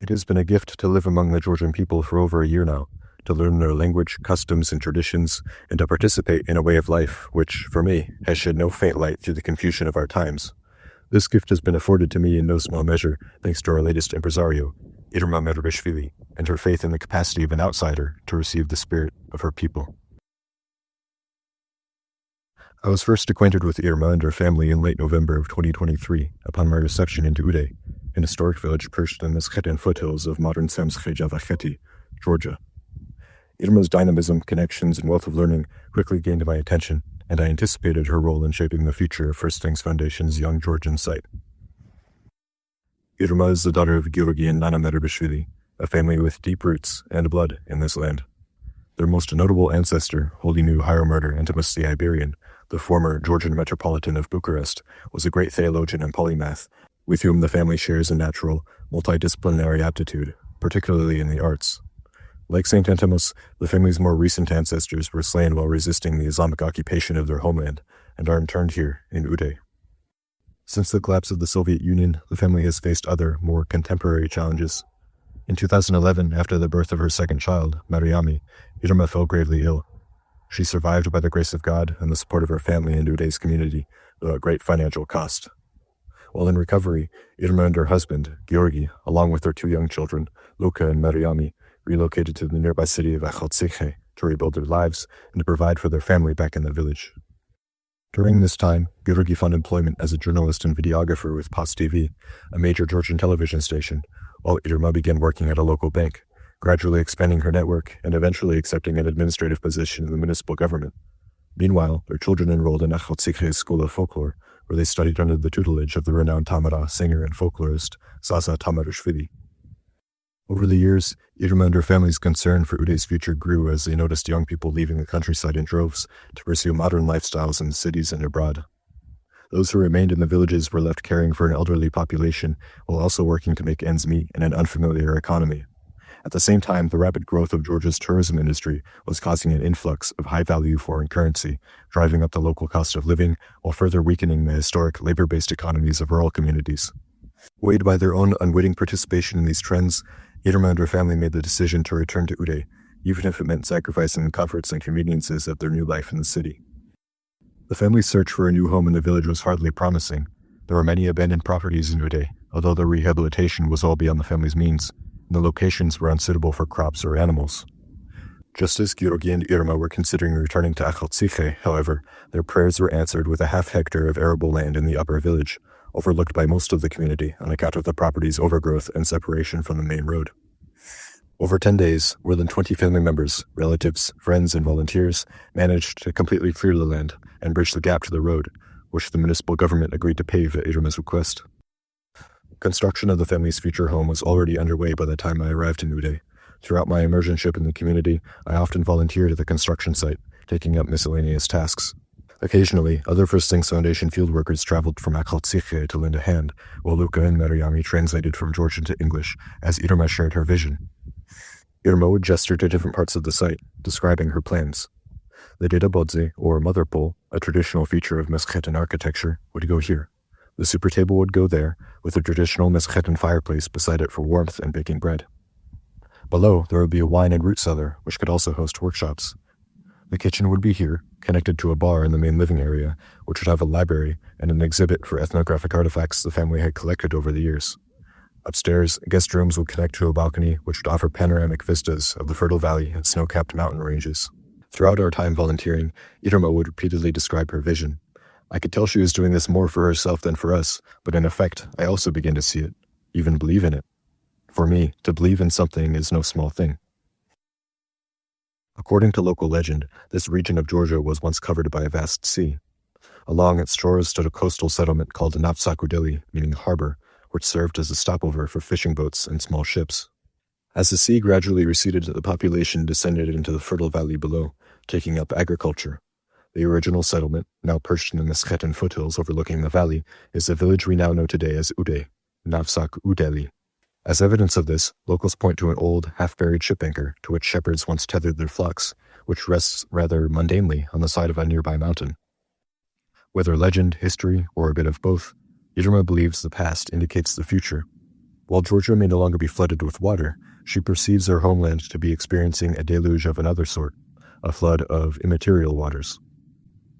It has been a gift to live among the Georgian people for over a year now, to learn their language, customs, and traditions, and to participate in a way of life which, for me, has shed no faint light through the confusion of our times. This gift has been afforded to me in no small measure thanks to our latest impresario, Irma Merabishvili, and her faith in the capacity of an outsider to receive the spirit of her people. I was first acquainted with Irma and her family in late November of 2023 upon my reception into Ude, an historic village perched in the Skhetan foothills of modern Samskhe-Javakheti, Georgia. Irma's dynamism, connections, and wealth of learning quickly gained my attention, and I anticipated her role in shaping the future of First Things Foundation's Young Georgian site. Irma is the daughter of Georgian Nana Merabishvili, a family with deep roots and blood in this land. Their most notable ancestor, wholly new hieromartyr Antimus the Iberian, the former Georgian Metropolitan of Bucharest, was a great theologian and polymath, with whom the family shares a natural, multidisciplinary aptitude, particularly in the arts. Like St. Antimus, the family's more recent ancestors were slain while resisting the Islamic occupation of their homeland, and are interned here in Ude. Since the collapse of the Soviet Union, the family has faced other, more contemporary challenges. In 2011, after the birth of her second child, Mariami, Irma fell gravely ill. She survived by the grace of God and the support of her family and Ude's community, though at great financial cost. While in recovery, Irma and her husband, Georgi, along with their two young children, Luca and Mariami, relocated to the nearby city of Aghlemashvilis to rebuild their lives and to provide for their family back in the village. During this time, Georgi found employment as a journalist and videographer with POS TV, a major Georgian television station, while Irma began working at a local bank, gradually expanding her network and eventually accepting an administrative position in the municipal government. Meanwhile, their children enrolled in Aghlemashvilis School of Folklore, where they studied under the tutelage of the renowned Tamara singer and folklorist Zaza Tamarishvili. Over the years, Irma and her family's concern for Ude's future grew as they noticed young people leaving the countryside in droves to pursue modern lifestyles in cities and abroad. Those who remained in the villages were left caring for an elderly population while also working to make ends meet in an unfamiliar economy. At the same time, the rapid growth of Georgia's tourism industry was causing an influx of high-value foreign currency, driving up the local cost of living while further weakening the historic labor-based economies of rural communities. Weighed by their own unwitting participation in these trends, Irma and her family made the decision to return to Ude, even if it meant sacrificing the comforts and conveniences of their new life in the city. The family's search for a new home in the village was hardly promising. There were many abandoned properties in Ude, although their rehabilitation was all beyond the family's means, and the locations were unsuitable for crops or animals. Just as Georgi and Irma were considering returning to Aghlemashvilis, however, their prayers were answered with a half-hectare of arable land in the upper village, overlooked by most of the community on account of the property's overgrowth and separation from the main road. Over 10 days, more than 20 family members, relatives, friends, and volunteers managed to completely clear the land and bridge the gap to the road, which the municipal government agreed to pave at Irma's request. Construction of the family's future home was already underway by the time I arrived in Ude. Throughout my immersionship in the community, I often volunteered at the construction site, taking up miscellaneous tasks. Occasionally, other First Things Foundation field workers traveled from Aghlemashvilis to lend a hand, while Luca and Mariami translated from Georgian to English as Irma shared her vision. Irma would gesture to different parts of the site, describing her plans. The Deda Bodze, or mother pole, a traditional feature of Meskhetian architecture, would go here. The super table would go there, with a traditional Meskhetian fireplace beside it for warmth and baking bread. Below, there would be a wine and root cellar, which could also host workshops. The kitchen would be here, connected to a bar in the main living area, which would have a library and an exhibit for ethnographic artifacts the family had collected over the years. Upstairs, guest rooms would connect to a balcony which would offer panoramic vistas of the fertile valley and snow-capped mountain ranges. Throughout our time volunteering, Irma would repeatedly describe her vision. I could tell she was doing this more for herself than for us, but in effect, I also began to see it, even believe in it. For me, to believe in something is no small thing. According to local legend, this region of Georgia was once covered by a vast sea. Along its shores stood a coastal settlement called Navsakudeli, meaning harbor, which served as a stopover for fishing boats and small ships. As the sea gradually receded, the population descended into the fertile valley below, taking up agriculture. The original settlement, now perched in the Skhetan foothills overlooking the valley, is the village we now know today as Ude, Navsakudeli. As evidence of this, locals point to an old, half-buried ship anchor to which shepherds once tethered their flocks, which rests rather mundanely on the side of a nearby mountain. Whether legend, history, or a bit of both, Irma believes the past indicates the future. While Georgia may no longer be flooded with water, she perceives her homeland to be experiencing a deluge of another sort, a flood of immaterial waters.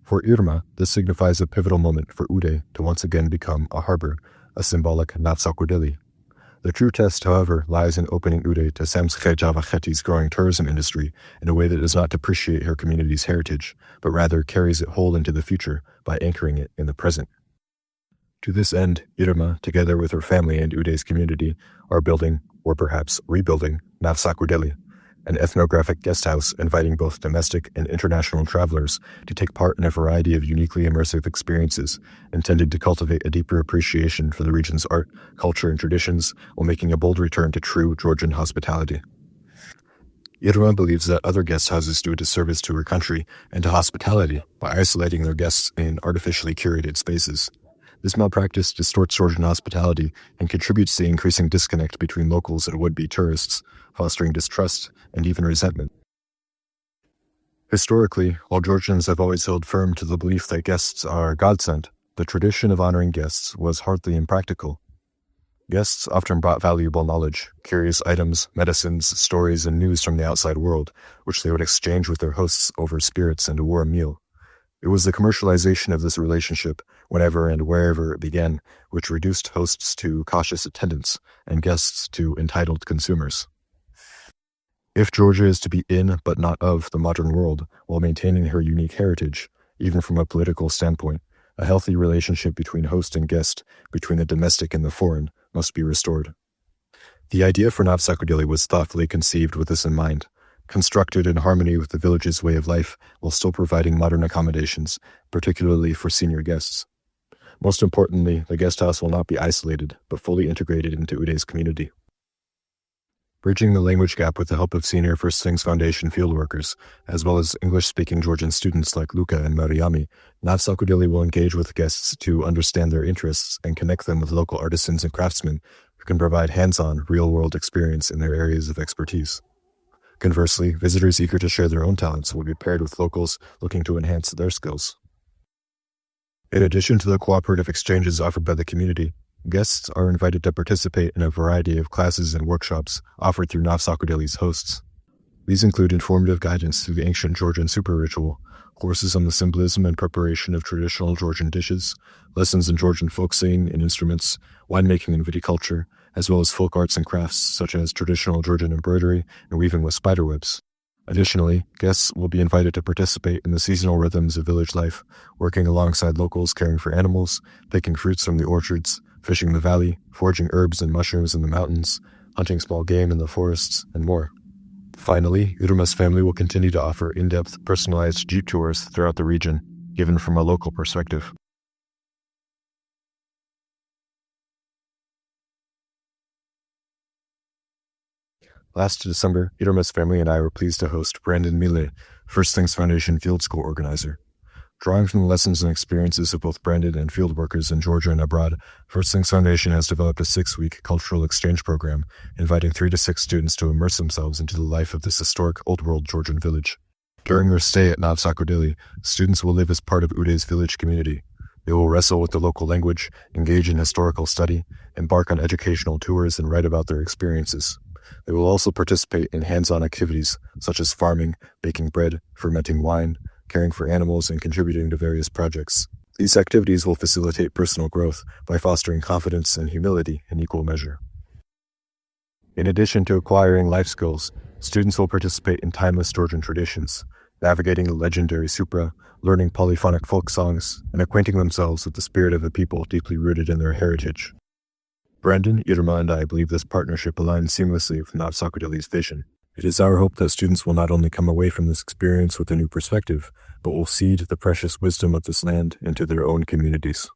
For Irma, this signifies a pivotal moment for Ude to once again become a harbor, a symbolic Navsakudeli. The true test, however, lies in opening Ude to Samskhe Javacheti's growing tourism industry in a way that does not depreciate her community's heritage, but rather carries it whole into the future by anchoring it in the present. To this end, Irma, together with her family and Ude's community, are building, or perhaps rebuilding, Navsakudeli, an ethnographic guest house inviting both domestic and international travelers to take part in a variety of uniquely immersive experiences intended to cultivate a deeper appreciation for the region's art, culture, and traditions while making a bold return to true Georgian hospitality. Irma believes that other guest houses do a disservice to her country and to hospitality by isolating their guests in artificially curated spaces. This malpractice distorts Georgian hospitality and contributes to the increasing disconnect between locals and would-be tourists, fostering distrust and even resentment. Historically, while Georgians have always held firm to the belief that guests are God-sent, the tradition of honoring guests was hardly impractical. Guests often brought valuable knowledge, curious items, medicines, stories, and news from the outside world, which they would exchange with their hosts over spirits and a warm meal. It was the commercialization of this relationship, whenever and wherever it began, which reduced hosts to cautious attendants and guests to entitled consumers. If Georgia is to be in but not of the modern world while maintaining her unique heritage, even from a political standpoint, a healthy relationship between host and guest, between the domestic and the foreign, must be restored. The idea for Navsakudeli was thoughtfully conceived with this in mind, constructed in harmony with the village's way of life while still providing modern accommodations, particularly for senior guests. Most importantly, the guest house will not be isolated, but fully integrated into Ude's community. Bridging the language gap with the help of senior First Things Foundation field workers, as well as English-speaking Georgian students like Luca and Mariami, Navsakudeli will engage with guests to understand their interests and connect them with local artisans and craftsmen who can provide hands-on, real-world experience in their areas of expertise. Conversely, visitors eager to share their own talents will be paired with locals looking to enhance their skills. In addition to the cooperative exchanges offered by the community, guests are invited to participate in a variety of classes and workshops offered through Navsakudeli's hosts. These include informative guidance through the ancient Georgian super ritual, courses on the symbolism and preparation of traditional Georgian dishes, lessons in Georgian folk singing and instruments, winemaking and viticulture, as well as folk arts and crafts such as traditional Georgian embroidery and weaving with spiderwebs. Additionally, guests will be invited to participate in the seasonal rhythms of village life, working alongside locals caring for animals, picking fruits from the orchards, fishing the valley, foraging herbs and mushrooms in the mountains, hunting small game in the forests, and more. Finally, Irma's family will continue to offer in-depth, personalized jeep tours throughout the region, given from a local perspective. Last December, Irma's family and I were pleased to host Brandon Mille, First Things Foundation Field School organizer. Drawing from the lessons and experiences of both Brandon and field workers in Georgia and abroad, First Things Foundation has developed a 6-week cultural exchange program, inviting 3 to 6 students to immerse themselves into the life of this historic old-world Georgian village. During their stay at Navsakudeli, students will live as part of Ude's village community. They will wrestle with the local language, engage in historical study, embark on educational tours, and write about their experiences. They will also participate in hands-on activities such as farming, baking bread, fermenting wine, caring for animals, and contributing to various projects. These activities will facilitate personal growth by fostering confidence and humility in equal measure. In addition to acquiring life skills, students will participate in timeless Georgian traditions, navigating the legendary Supra, learning polyphonic folk songs, and acquainting themselves with the spirit of a people deeply rooted in their heritage. Brandon, Irma, and I believe this partnership aligns seamlessly with Navsakudeli's vision. It is our hope that students will not only come away from this experience with a new perspective, but will seed the precious wisdom of this land into their own communities.